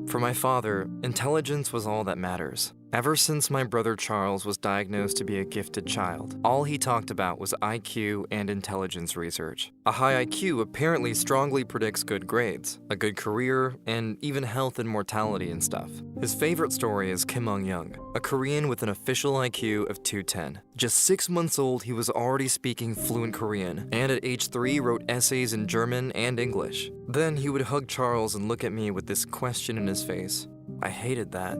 For my father, intelligence was all that matters. Ever since my brother Charles was diagnosed to be a gifted child, all he talked about was IQ and intelligence research. A high IQ apparently strongly predicts good grades, a good career, and even health and mortality and stuff. His favorite story is Kim Mong-young, a Korean with an official IQ of 210. Just 6 months old, he was already speaking fluent Korean, and at age 3 wrote essays in German and English. Then he would hug Charles and look at me with this question in his face. I hated that.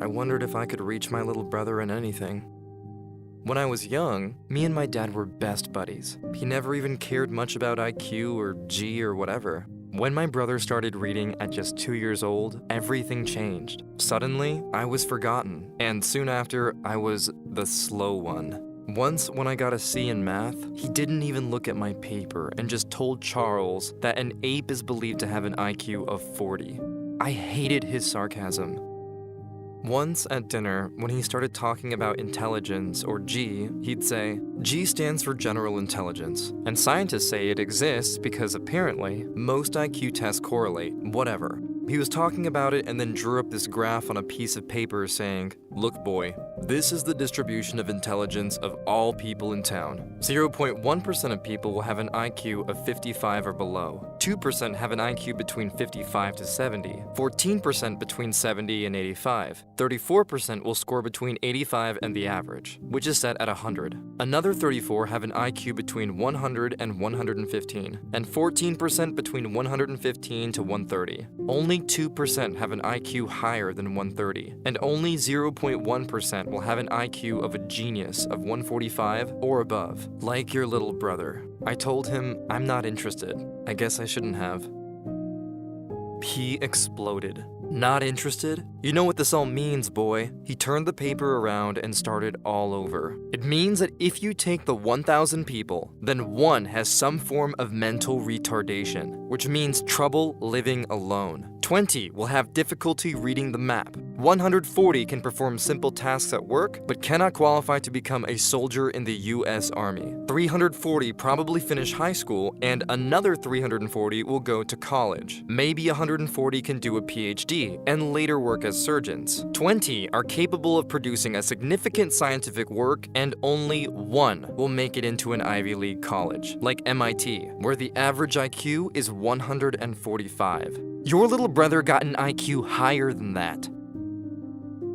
I wondered if I could reach my little brother in anything. When I was young, me and my dad were best buddies. He never even cared much about IQ or G or whatever. When my brother started reading at just 2 years old, everything changed. Suddenly, I was forgotten, and soon after, I was the slow one. Once, when I got a C in math, he didn't even look at my paper and just told Charles that an ape is believed to have an IQ of 40. I hated his sarcasm. Once at dinner, when he started talking about intelligence, or G, he'd say, G stands for general intelligence, and scientists say it exists because apparently most IQ tests correlate, whatever. He was talking about it and then drew up this graph on a piece of paper saying, "Look boy, this is the distribution of intelligence of all people in town. 0.1% of people will have an IQ of 55 or below. 2% have an IQ between 55 to 70. 14% between 70 and 85. 34% will score between 85 and the average, which is set at 100. Another 34 have an IQ between 100 and 115, and 14% between 115 to 130. Only 2% have an IQ higher than 130, and only 0.1% will have an IQ of a genius of 145 or above, like your little brother." I told him I'm not interested. I guess I shouldn't have. He exploded. "Not interested? You know what this all means, boy." He turned the paper around and started all over. "It means that if you take the 1,000 people, then one has some form of mental retardation, which means trouble living alone. 20 will have difficulty reading the map. 140 can perform simple tasks at work, but cannot qualify to become a soldier in the US Army. 340 probably finish high school, and another 340 will go to college. Maybe 140 can do a PhD and later work as surgeons. 20 are capable of producing a significant scientific work, and only one will make it into an Ivy League college, like MIT, where the average IQ is 145. Your little brother got an IQ higher than that."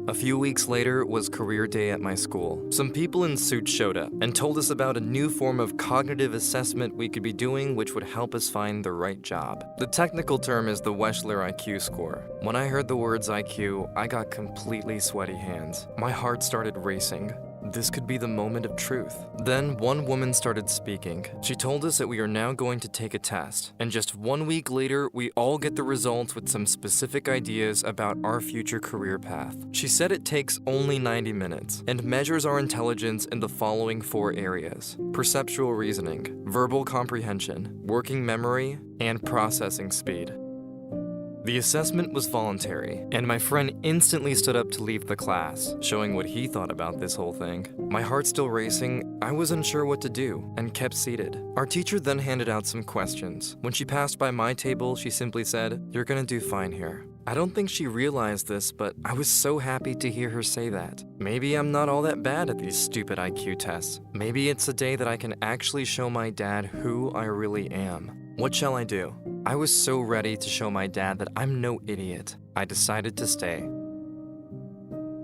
A few weeks later was career day at my school. Some people in suits showed up and told us about a new form of cognitive assessment we could be doing which would help us find the right job. The technical term is the Wechsler IQ score. When I heard the words IQ, I got completely sweaty hands. My heart started racing. This could be the moment of truth. Then one woman started speaking. She told us that we are now going to take a test, and just 1 week later, we all get the results with some specific ideas about our future career path. She said it takes only 90 minutes and measures our intelligence in the following 4 areas: perceptual reasoning, verbal comprehension, working memory, and processing speed. The assessment was voluntary, and my friend instantly stood up to leave the class, showing what he thought about this whole thing. My heart still racing, I was unsure what to do, and kept seated. Our teacher then handed out some questions. When she passed by my table, she simply said, "You're gonna do fine here." I don't think she realized this, but I was so happy to hear her say that. Maybe I'm not all that bad at these stupid IQ tests. Maybe it's a day that I can actually show my dad who I really am. What shall I do? I was so ready to show my dad that I'm no idiot. I decided to stay.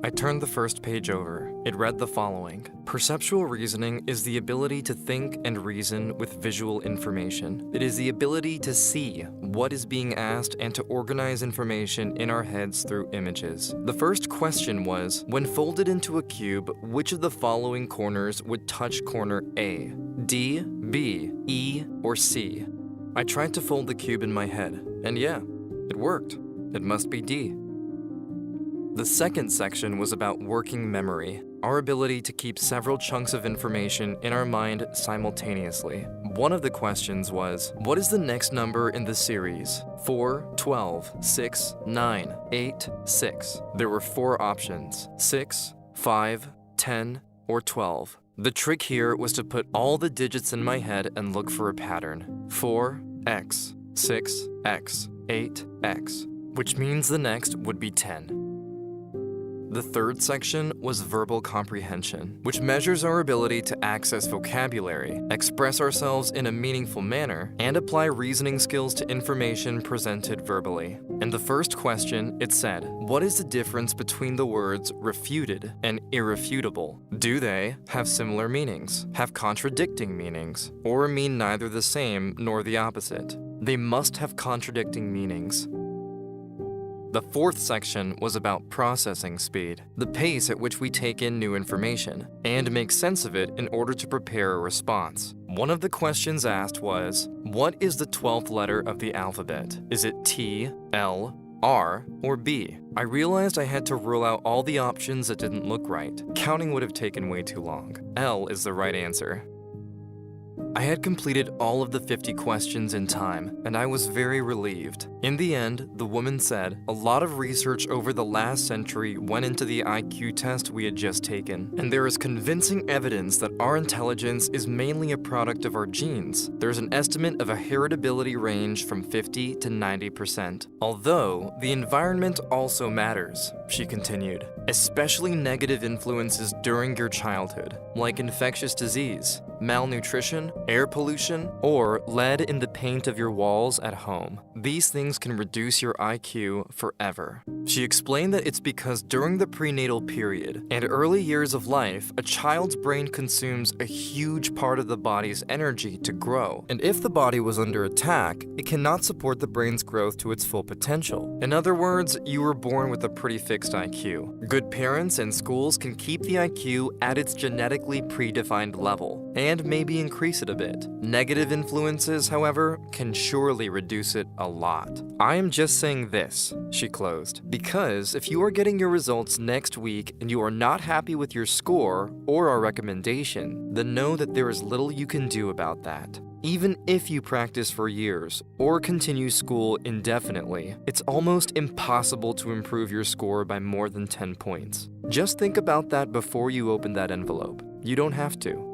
I turned the first page over. It read the following: perceptual reasoning is the ability to think and reason with visual information. It is the ability to see what is being asked and to organize information in our heads through images. The first question was, when folded into a cube, which of the following corners would touch corner A? D, B, E, or C? I tried to fold the cube in my head, and yeah, it worked. It must be D. The second section was about working memory, our ability to keep several chunks of information in our mind simultaneously. One of the questions was, what is the next number in the series? 4, 12, 6, 9, 8, 6. There were 4 options: 6, 5, 10, or 12. The trick here was to put all the digits in my head and look for a pattern. 4, X, 6, X, 8, X. which means the next would be 10. The third section was verbal comprehension, which measures our ability to access vocabulary, express ourselves in a meaningful manner, and apply reasoning skills to information presented verbally. In the first question, it said, what is the difference between the words refuted and irrefutable? Do they have similar meanings, have contradicting meanings, or mean neither the same nor the opposite? They must have contradicting meanings. The fourth section was about processing speed, the pace at which we take in new information, and make sense of it in order to prepare a response. One of the questions asked was, what is the 12th letter of the alphabet? Is it T, L, R, or B? I realized I had to rule out all the options that didn't look right. Counting would have taken way too long. L is the right answer. I had completed all of the 50 questions in time, and I was very relieved. In the end, the woman said, a lot of research over the last century went into the IQ test we had just taken, and there is convincing evidence that our intelligence is mainly a product of our genes. There's an estimate of a heritability range from 50 to 90%. Although, the environment also matters, she continued, especially negative influences during your childhood, like infectious disease, malnutrition, air pollution, or lead in the paint of your walls at home. These things can reduce your IQ forever. She explained that it's because during the prenatal period and early years of life, a child's brain consumes a huge part of the body's energy to grow. And if the body was under attack, it cannot support the brain's growth to its full potential. In other words, you were born with a pretty fixed IQ. Good parents and schools can keep the IQ at its genetically predefined level, and maybe increase it a bit. Negative influences, however, can surely reduce it a lot. I am just saying this, she closed, because if you are getting your results next week and you are not happy with your score or our recommendation, then know that there is little you can do about that. Even if you practice for years or continue school indefinitely, it's almost impossible to improve your score by more than 10 points. Just think about that before you open that envelope. You don't have to.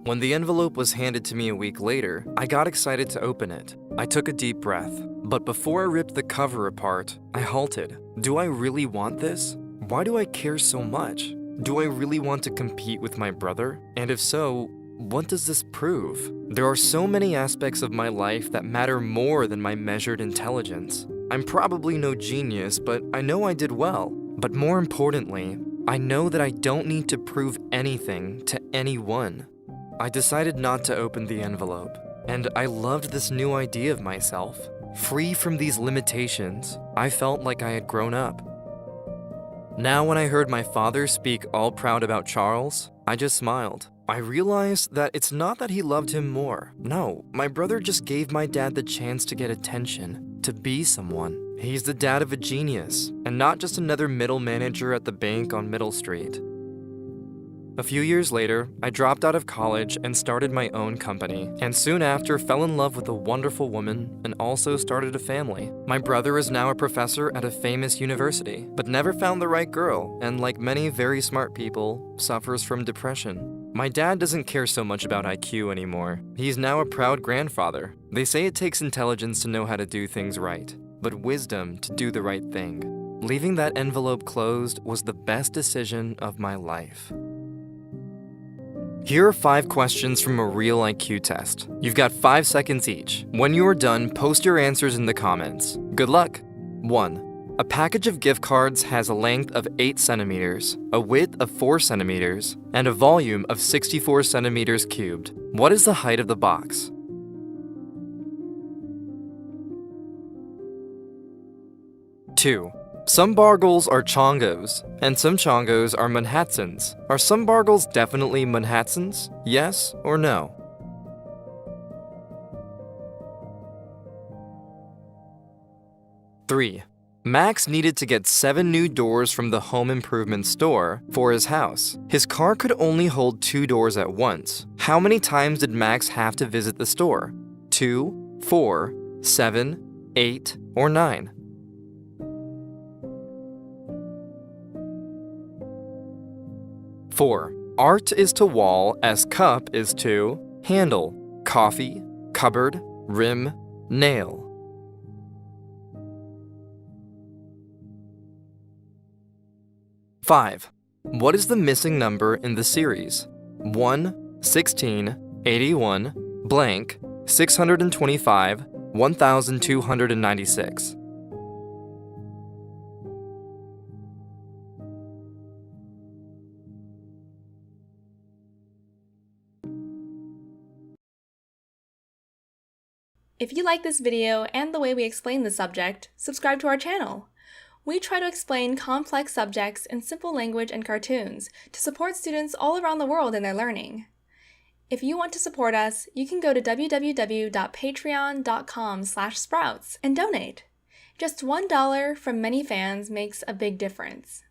When the envelope was handed to me a week later, I got excited to open it. I took a deep breath, but before I ripped the cover apart, I halted. Do I really want this? Why do I care so much? Do I really want to compete with my brother? And if so, what does this prove? There are so many aspects of my life that matter more than my measured intelligence. I'm probably no genius, but I know I did well. But more importantly, I know that I don't need to prove anything to anyone. I decided not to open the envelope, and I loved this new idea of myself. Free from these limitations, I felt like I had grown up. Now when I heard my father speak all proud about Charles, I just smiled. I realized that it's not that he loved him more. No, my brother just gave my dad the chance to get attention, to be someone. He's the dad of a genius, and not just another middle manager at the bank on Middle Street. A few years later, I dropped out of college and started my own company, and soon after fell in love with a wonderful woman and also started a family. My brother is now a professor at a famous university, but never found the right girl, and like many very smart people, suffers from depression. My dad doesn't care so much about IQ anymore. He's now a proud grandfather. They say it takes intelligence to know how to do things right, but wisdom to do the right thing. Leaving that envelope closed was the best decision of my life. Here are 5 questions from a real IQ test. You've got 5 seconds each. When you are done, post your answers in the comments. Good luck! 1. A package of gift cards has a length of 8 centimeters, a width of 4 centimeters, and a volume of 64 centimeters cubed. What is the height of the box? 2. Some Bargles are Chongos, and some Chongos are Manhattans. Are some Bargles definitely Manhattans? Yes or no? 3. Max needed to get 7 new doors from the home improvement store for his house. His car could only hold 2 doors at once. How many times did Max have to visit the store? 2, 4, 7, 8, or 9? 4. Art is to wall as cup is to handle, coffee, cupboard, rim, nail. 5. What is the missing number in the series? 1, 16, 81, blank, 625, 1296. If you like this video and the way we explain the subject, subscribe to our channel. We try to explain complex subjects in simple language and cartoons to support students all around the world in their learning. If you want to support us, you can go to www.patreon.com/sprouts and donate. Just $1 from many fans makes a big difference.